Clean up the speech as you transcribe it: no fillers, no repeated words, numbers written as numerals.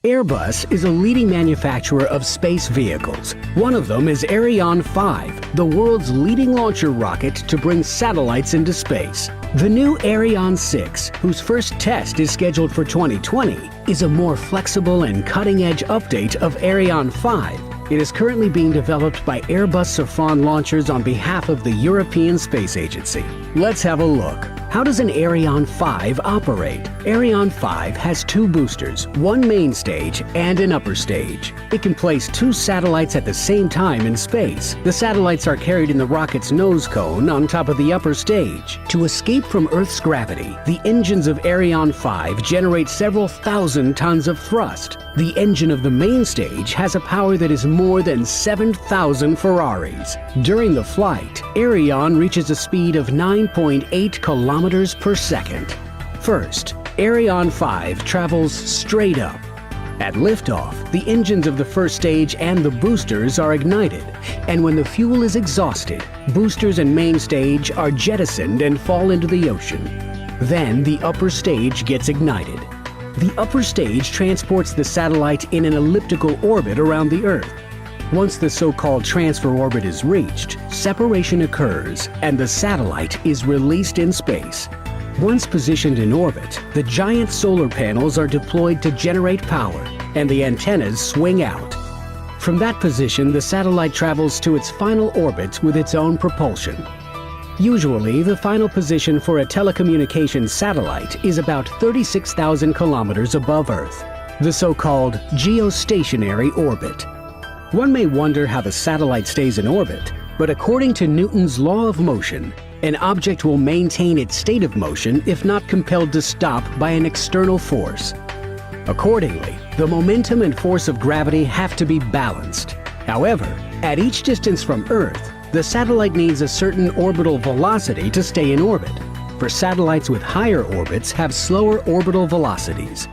Airbus is a leading manufacturer of space vehicles. One of them is Ariane 5, the world's leading launcher rocket to bring satellites into space. The new Ariane 6, whose first test is scheduled for 2020, is a more flexible and cutting-edge update of Ariane 5. It is currently being developed by Airbus Safran launchers on behalf of the European Space Agency. Let's have a look. How does an Ariane 5 operate? Ariane 5 has two boosters, one main stage and an upper stage. It can place two satellites at the same time in space. The satellites are carried in the rocket's nose cone on top of the upper stage. To escape from Earth's gravity, the engines of Ariane 5 generate several thousand tons of thrust. The engine of the main stage has a power that is more than 7,000 Ferraris. During the flight, Ariane reaches a speed of 9.8 kilometers per second. First, Ariane 5 travels straight up. At liftoff, the engines of the first stage and the boosters are ignited, and when the fuel is exhausted, boosters and main stage are jettisoned and fall into the ocean. Then the upper stage gets ignited. The upper stage transports the satellite in an elliptical orbit around the Earth. Once the so-called transfer orbit is reached, separation occurs and the satellite is released in space. Once positioned in orbit, the giant solar panels are deployed to generate power and the antennas swing out. From that position, the satellite travels to its final orbit with its own propulsion. Usually, the final position for a telecommunications satellite is about 36,000 kilometers above Earth, the so-called geostationary orbit. One may wonder how the satellite stays in orbit, but according to Newton's law of motion, an object will maintain its state of motion if not compelled to stop by an external force. Accordingly, the momentum and force of gravity have to be balanced. However, at each distance from Earth, the satellite needs a certain orbital velocity to stay in orbit, for satellites with higher orbits have slower orbital velocities.